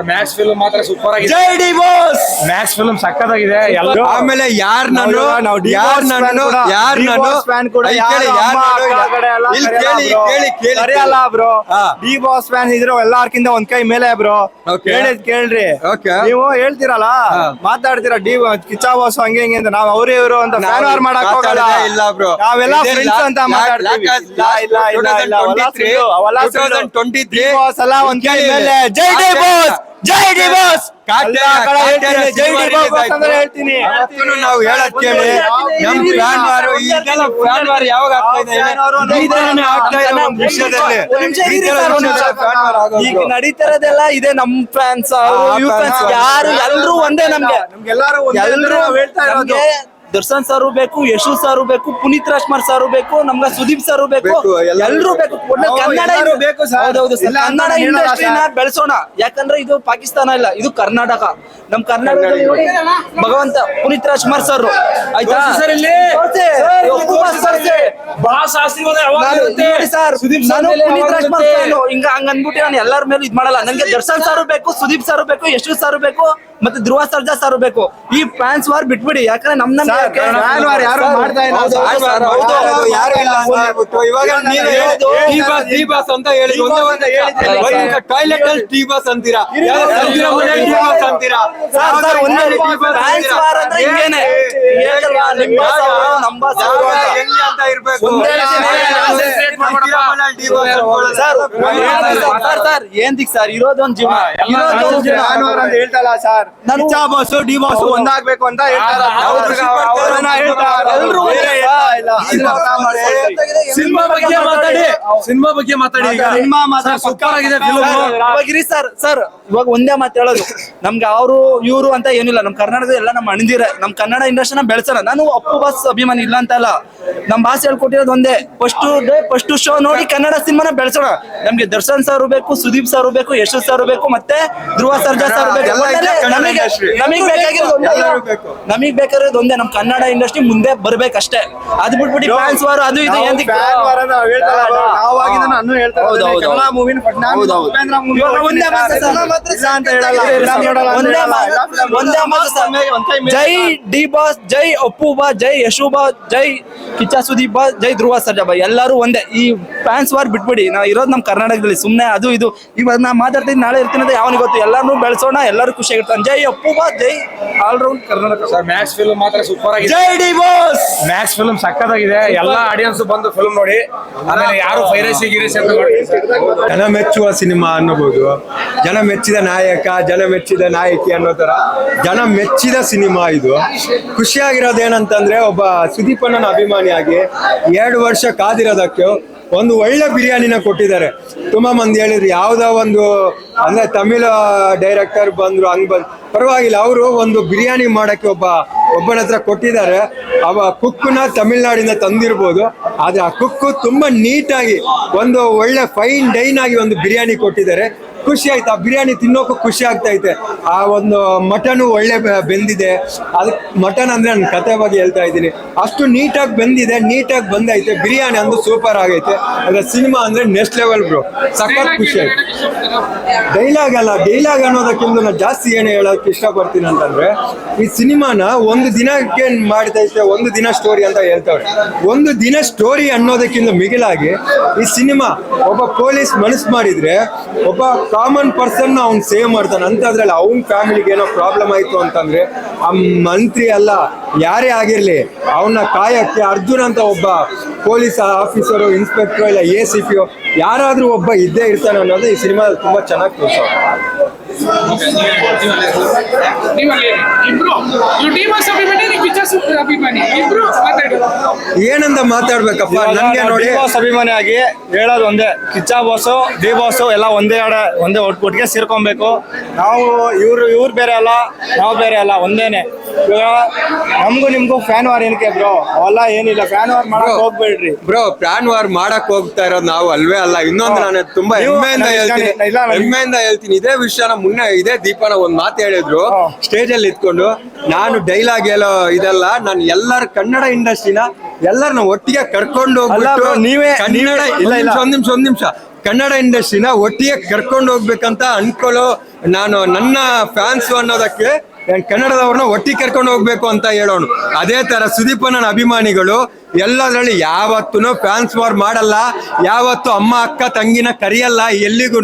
Max film ಮಾತ್ರ super ಆಗಿದೆ. ಜೈ ಡಿ ಬಾಸ್. ಮ್ಯಾಕ್ಸ್ ಫಿಲ್ಮ್ ಸಕ್ಕತ್ತಾಗಿದೆ. ಆಮೇಲೆ ಯಾರ್ ನಾನು ಫ್ಯಾನ್ ಕೂಡ ಸರಿಯಲ್ಲ ಬ್ರೋ. ಡಿ ಬಾಸ್ ಫ್ಯಾನ್ ಇದ್ರು ಎಲ್ಲಾರ್ಕಿಂತ ಒಂದ್ ಕೈ ಮೇಲೆ ಬ್ರೋ. ಹೇಳಿದ್ ಕೇಳ್ರಿ. ನೀವು ಹೇಳ್ತೀರಲ್ಲ, ಮಾತಾಡ್ತೀರಾ ಡಿ ಕಿಚ್ಚ ಬಾಸ್ ಹಂಗೆ ಹಿಂಗೆ ಅಂತ. ನಾವ್ ಅವ್ರು ಇವ್ರು ಅಂತ ಫ್ಯಾನ್ ವಾರ್ ಮಾಡಕ್ ಹೋಗಲ್ಲ. ನಾವೆಲ್ಲ ಫ್ರೆಂಡ್ಸ್ ಅಂತ ಮಾತಾಡ್ತೀವಿ. ಅವೆಲ್ಲ ಒಂದ್ ಕೈ ಮೇಲೆ ಜೈ ಡಿ ಬಾಸ್, ಜೈ ಡಿ ಬಾಸ್. ಹೇಳ್ತೀನಿ ನಾವು ಹೇಳದ್ ಕೇಳಿ. ನಮ್ ಫ್ಯಾನ್ ವಾರ್ ಇದೆಲ್ಲ ಫ್ಯಾನ್ ವಾರ್ ಯಾವಾಗ ಈಗ ನಡೀತಿರೋದೆಲ್ಲ ಇದೆ. ನಮ್ ಫ್ಯಾನ್ಸ್ ಯಾರು ಎಲ್ರು ಒಂದೇ. ನಮ್ಗೆ ಎಲ್ರು ದರ್ಶನ್ ಸರ್ ಬೇಕು, ಯಶು ಸರ್ ಬೇಕು, ಪುನೀತ್ ರಾಜ್ಕುಮಾರ್ ಸರ್ ಬೇಕು, ನಮ್ಗೆ ಸುದೀಪ್ ಸರ್ ಬೇಕು, ಎಲ್ರು ಬೇಕು. ಕನ್ನಡ ಕನ್ನಡ ಇಂಡಸ್ಟ್ರಿನ ಬೆಳೆಸೋಣ. ಯಾಕಂದ್ರೆ ಇದು ಪಾಕಿಸ್ತಾನ ಇಲ್ಲ, ಇದು ಕರ್ನಾಟಕ. ನಮ್ ಕರ್ನಾಟಕದಲ್ಲಿ ನೋಡಿ ಭಗವಂತ ಪುನೀತ್ ರಾಜ್ಕುಮಾರ್ ಸರ್ ಆಯ್ತಾ ಸರ್. ನಾನು ಪುನೀತ್ ರಾಜ್ಕುಮಾರ್ ಹಿಂಗ ಹಂಗ ಅಂದ್ಬಿಟ್ಟು ನಾನು ಎಲ್ಲರ ಮೇಲೂ ಇದ್ ಮಾಡಲ್ಲ. ನಂಗೆ ದರ್ಶನ್ ಸರ್ ಬೇಕು, ಸುದೀಪ್ ಸರ್ ಬೇಕು, ಯಶು ಸರ್ ಬೇಕು, ಮತ್ತೆ ಧ್ರುವ ಸರ್ಜಾ ಸರ್ ಬೇಕು. ಈ ಫ್ಯಾನ್ಸ್ ವಾರ್ ಬಿಟ್ಬಿಡಿ. ಯಾಕಂದ್ರೆ ನಮ್ ಯಾರು ಮಾಡ್ತಾ ಇಲ್ಲ. ಟಾಯ್ಲೆಟ್ ಅಲ್ಲಿ ಟಿ ಬಾಸ್ ಅಂತೀರಾ, ಅಂತೀರಾ. ಏನ್ ದಿಕ್ ಸರ್ ಇರೋದೊಂದ್ ಜೀವನ ಅಂತ ಹೇಳ್ತಲ್ಲ sir. Kichcha boss D boss ಒಂದಾಗ್ಬೇಕು ಅಂತ ಹೇಳ್ತಾರ. ಸಿನಿಮಾ ಬಗ್ಗೆ ಮಾತಾಡಿ. ಸೂಪರ್ ಆಗಿದೆ ಸರ್. ಸರ್ ಇವಾಗ ಒಂದೇ ಮಾತು ಹೇಳೋದು, ನಮ್ಗೆ ಅವರು ಇವರು ಅಂತ ಏನಿಲ್ಲ. ನಮ್ ಕರ್ನಾಟಕದ ಎಲ್ಲ ನಮ್ಮ ಅಣಿದಿರ ನಮ್ ಕನ್ನಡ ಇಂಡಸ್ಟ್ರಿನ ಬೆಳೆಸೋಣ. ನಾನು ಅಪ್ಪು ಬಾಸ್ ಅಭಿಮಾನಿ ಇಲ್ಲ ಅಂತ ಅಲ್ಲ. ನಮ್ ಭಾಷೆ ಹೇಳ್ಕೊಟ್ಟಿರೋದು ಒಂದೇ, ಫಸ್ಟ್ ಶೋ ನೋಡಿ ಕನ್ನಡ ಸಿನಿಮಾನ ಬೆಳೆಸೋಣ. ನಮ್ಗೆ ದರ್ಶನ್ ಸರ್ ಬೇಕು, ಸುದೀಪ್ ಸರ್ ಬೇಕು, ಯಶು ಸರ್ ಬೇಕು, ಮತ್ತೆ ಧ್ರುವ ಸರ್ಜಾ ಸರ್ ಬೇಕು. ನಮಗ್ ಬೇಕಾಗಿರೋದು ಒಂದೇ, ನಮ್ ಕನ್ನಡ ಇಂಡಸ್ಟ್ರಿ ಮುಂದೆ ಬರ್ಬೇಕಷ್ಟೇ. ಅದ್ ಬಿಟ್ಬಿಟ್ಟು ಫ್ಯಾನ್ಸ್ ವಾರ್ ಅದು ಇದು ಏನ್ ಜೈ ಡಿ ಬಾಸ್, ಜೈ ಅಪ್ಪು ಬಾ, ಜೈ ಯಶು ಬಾ, ಜೈ ಕಿಚ್ಚ ಸುದೀಪ್ ಬಾ, ಜೈ ಧ್ರುವ ಸರ್ಜಾ ಬಾ. ಎಲ್ಲರೂ ಒಂದೇ. ಈ ಫ್ಯಾನ್ಸ್ ವಾರ್ ಬಿಟ್ಬಿಡಿ. ನಾವು ಇರೋದು ನಮ್ ಕರ್ನಾಟಕದಲ್ಲಿ. ಸುಮ್ನೆ ಅದು ಇದು ಇವಾಗ ನಾ ಮಾತಾಡ್ತೀನಿ, ನಾಳೆ ಇರ್ತೀನಿ ಅಂತ ಯಾವನಿಗೆ ಗೊತ್ತು. ಎಲ್ಲಾರು ಬೆಳೆಸೋಣ, ಎಲ್ಲರೂ ಖುಷಿಯಾಗಿರ್ತಾನೆ. ಜೈ ಅಪ್ಪು ಬಾ, ಜೈ all round Karnataka. Max film ಮಾತ್ರ ಸೂಪರ್ ಆಗಿದೆ. ಜೈ ಡಿ ಬಾಸ್. ಮ್ಯಾಕ್ಸ್ ಫಿಲ್ಮ್ ಸಕ್ಕತ್ತಾಗಿದೆ. ಎಲ್ಲಾ ಆಡಿಯನ್ಸ್ ಬಂದು ಫಿಲ್ಮ್ ನೋಡಿ. ಆಮೇಲೆ ಯಾರು ಪೈರಸಿ ಗಿರಿಸಿ ಅಂತ ಜನ ಮೆಚ್ಚುವ ಸಿನಿಮಾ ಅನ್ನಬಹುದು. ಜನ ಮೆಚ್ಚಿದ ನಾಯಕ, ಜನ ಮೆಚ್ಚಿದ ನಾಯಕಿ ಅನ್ನೋ ತರ ಜನ ಮೆಚ್ಚಿದ ಸಿನಿಮಾ ಇದು. ಖುಷಿಯಾಗಿರೋದೇನಂತಂದ್ರೆ, ಒಬ್ಬ ಸುದೀಪಣ್ಣನ ಅಭಿಮಾನಿಯಾಗಿ 2 ವರ್ಷ ಕಾದಿರೋದಕ್ಕೆ ಒಂದು ಒಳ್ಳೆ ಬಿರಿಯಾನಿನ ಕೊಟ್ಟಿದ್ದಾರೆ. ತುಂಬಾ ಮಂದಿ ಹೇಳಿದ್ರು ಯಾವ್ದೋ ಒಂದು ಅಂದ್ರೆ ತಮಿಳು ಡೈರೆಕ್ಟರ್ ಬಂದ್ರು, ಹಂಗ್ ಬಂದ್ ಪರವಾಗಿಲ್ಲ. ಅವರು ಒಂದು ಬಿರಿಯಾನಿ ಮಾಡಕ್ಕೆ ಒಬ್ಬನ ಹತ್ರ ಕೊಟ್ಟಿದ್ದಾರೆ. ಅವ ಕುಕ್ಕನ್ನ ತಮಿಳ್ನಾಡಿಂದ ತಂದಿರ್ಬೋದು, ಆದ್ರೆ ಆ ಕುಕ್ಕು ತುಂಬಾ ನೀಟಾಗಿ ಒಂದು ಒಳ್ಳೆ ಫೈನ್ ಡೈನ್ ಆಗಿ ಒಂದು ಬಿರಿಯಾನಿ ಕೊಟ್ಟಿದ್ದಾರೆ. ಖುಷಿ ಆಯ್ತು. ಆ ಬಿರಿಯಾನಿ ತಿನ್ನೋಕೆ ಖುಷಿ ಆಗ್ತಾ ಐತೆ. ಆ ಒಂದು ಮಟನು ಒಳ್ಳೆ ಬೆಂದಿದೆ. ಅದಕ್ಕೆ ಮಟನ್ ಅಂದ್ರೆ ನನ್ನ ಕತೆ ಬಗ್ಗೆ ಹೇಳ್ತಾ ಇದ್ದೀನಿ. ಅಷ್ಟು ನೀಟಾಗಿ ಬೆಂದಿದೆ, ನೀಟಾಗಿ ಬಂದೈತೆ. ಬಿರಿಯಾನಿ ಅಂದ್ರೆ ಸೂಪರ್ ಆಗೈತೆ. ಅದ್ರ ಸಿನಿಮಾ ಅಂದ್ರೆ ನೆಕ್ಸ್ಟ್ ಲೆವೆಲ್ ಬ್ರೋ. ಸಖತ್ ಖುಷಿ ಆಯ್ತು. ಡೈಲಾಗ್ ಅನ್ನೋದಕ್ಕಿಂತ ನಾನು ಜಾಸ್ತಿ ಏನು ಹೇಳೋಕೆ ಇಷ್ಟಪಡ್ತೀನಿ ಅಂತಂದ್ರೆ, ಈ ಸಿನಿಮಾನ ಒಂದು ದಿನಕ್ಕೆ ಮಾಡ್ತೈತೆ, ಒಂದು ದಿನ ಸ್ಟೋರಿ ಅಂತ ಹೇಳ್ತಾವ್ರೆ. ಒಂದು ದಿನ ಸ್ಟೋರಿ ಅನ್ನೋದಕ್ಕಿಂತ ಮಿಗಿಲಾಗಿ ಈ ಸಿನಿಮಾ ಒಬ್ಬ ಪೊಲೀಸ್ ಮನಸ್ಸು ಮಾಡಿದ್ರೆ ಒಬ್ಬ ಕಾಮನ್ ಪರ್ಸನ್ ಅವ್ನು ಸೇವ್ ಮಾಡ್ತಾನೆ. ಅಂತದ್ರಲ್ಲಿ ಅವ್ನ ಫ್ಯಾಮಿಲಿಗೆ ಏನೋ ಪ್ರಾಬ್ಲಮ್ ಆಯ್ತು ಅಂತಂದ್ರೆ ಆ ಮಂತ್ರಿ ಅಲ್ಲ ಯಾರೇ ಆಗಿರ್ಲಿ ಅವನ್ನ ಕಾಯಕ್ಕೆ ಅರ್ಜುನ್ ಅಂತ ಒಬ್ಬ ಪೊಲೀಸ್ ಆಫೀಸರು, ಇನ್ಸ್ಪೆಕ್ಟರ್ ಇಲ್ಲ ACP ಯಾರಾದ್ರೂ ಒಬ್ಬ ಇದ್ದೇ ಇರ್ತಾನೆ ಅನ್ನೋದು ಈ ಸಿನಿಮಾ ತುಂಬಾ ಚೆನ್ನಾಗಿ ತೋರಿಸೋದು. ಏನಂತ ಮಾತಾಡ್ಬೇಕಪ್ಪ ನನ್ಗೆ ನೋಡಿ. ಅಭಿಮಾನಿಯಾಗಿ ಹೇಳೋದು ಒಂದೇ, ಕಿಚ್ಚ ಬಾಸು ಡಿ ಬಾಸು ಎಲ್ಲ ಒಂದೇ ಒಟ್ಟಿಗೆ ಸೇರ್ಕೊಬೇಕು. ನಾವು ಇವ್ರು ಬೇರೆ ಅಲ್ಲ, ನಾವು ಬೇರೆ ಅಲ್ಲ, ಒಂದೇನೆ. ಇವಾಗ ನಮ್ಗೂ ನಿಮ್ಗೂ ಫ್ಯಾನ್ ವಾರ್ ಏನಕ್ಕೆ ಬ್ರೋ? ಅವೆಲ್ಲ ಏನಿಲ್ಲ. ಫ್ಯಾನ್ ವಾರ್ ಮಾಡಕ್ ಹೋಗ್ಬೇಡ್ರಿ ಬ್ರೋ. ಫ್ಯಾನ್ ವಾರ್ ಮಾಡಕ್ ಹೋಗ್ತಾ ಇರೋದು ನಾವು ಅಲ್ವೇ ಅಲ್ಲ. ಇನ್ನೊಂದು ನಾನು ತುಂಬಾ ಹೆಮ್ಮೆಯಿಂದ ಹೇಳ್ತೀನಿ ಇದೇ ವಿಷಯನ. ಮುನ್ನೆ ಇದೇ ದೀಪನ ಒಂದ್ ಮಾತು ಹೇಳಿದ್ರು ಸ್ಟೇಜ್ ಅಲ್ಲಿ ಇಟ್ಕೊಂಡು, ನಾನು ಡೈಲಾಗ್ ಹೇಳೋ ಇದೆಲ್ಲ, ನಾನು ಎಲ್ಲರ ಕನ್ನಡ ಇಂಡಸ್ಟ್ರಿನ ಎಲ್ಲರನ್ನ ಒಟ್ಟಿಗೆ ಕರ್ಕೊಂಡು ಹೋಗ್ಬಿಟ್ಟು ನೀವೇ ಒಂದ್ ನಿಮಿಷ ಕನ್ನಡ ಇಂಡಸ್ಟ್ರಿನ ಒಟ್ಟಿಗೆ ಕರ್ಕೊಂಡು ಹೋಗ್ಬೇಕಂತ ಅನ್ಕೊಳ್ಳೋ ನಾನು ನನ್ನ ಫ್ಯಾನ್ಸ್ ಅನ್ನೋದಕ್ಕೆ ಕನ್ನಡದವ್ರನ್ನ ಒಟ್ಟಿಗೆ ಕರ್ಕೊಂಡು ಹೋಗ್ಬೇಕು ಅಂತ ಹೇಳೋನು. ಅದೇ ತರ ಸುದೀಪಣ್ಣನ ಅಭಿಮಾನಿಗಳು ಎಲ್ಲದರಲ್ಲಿ ಯಾವತ್ತೂ ಫ್ಯಾನ್ಸ್ ವಾರ್ ಮಾಡಲ್ಲ, ಯಾವತ್ತು ಅಮ್ಮ ಅಕ್ಕ ತಂಗಿನ ಕರೆಯಲ್ಲ ಎಲ್ಲಿಗೂ.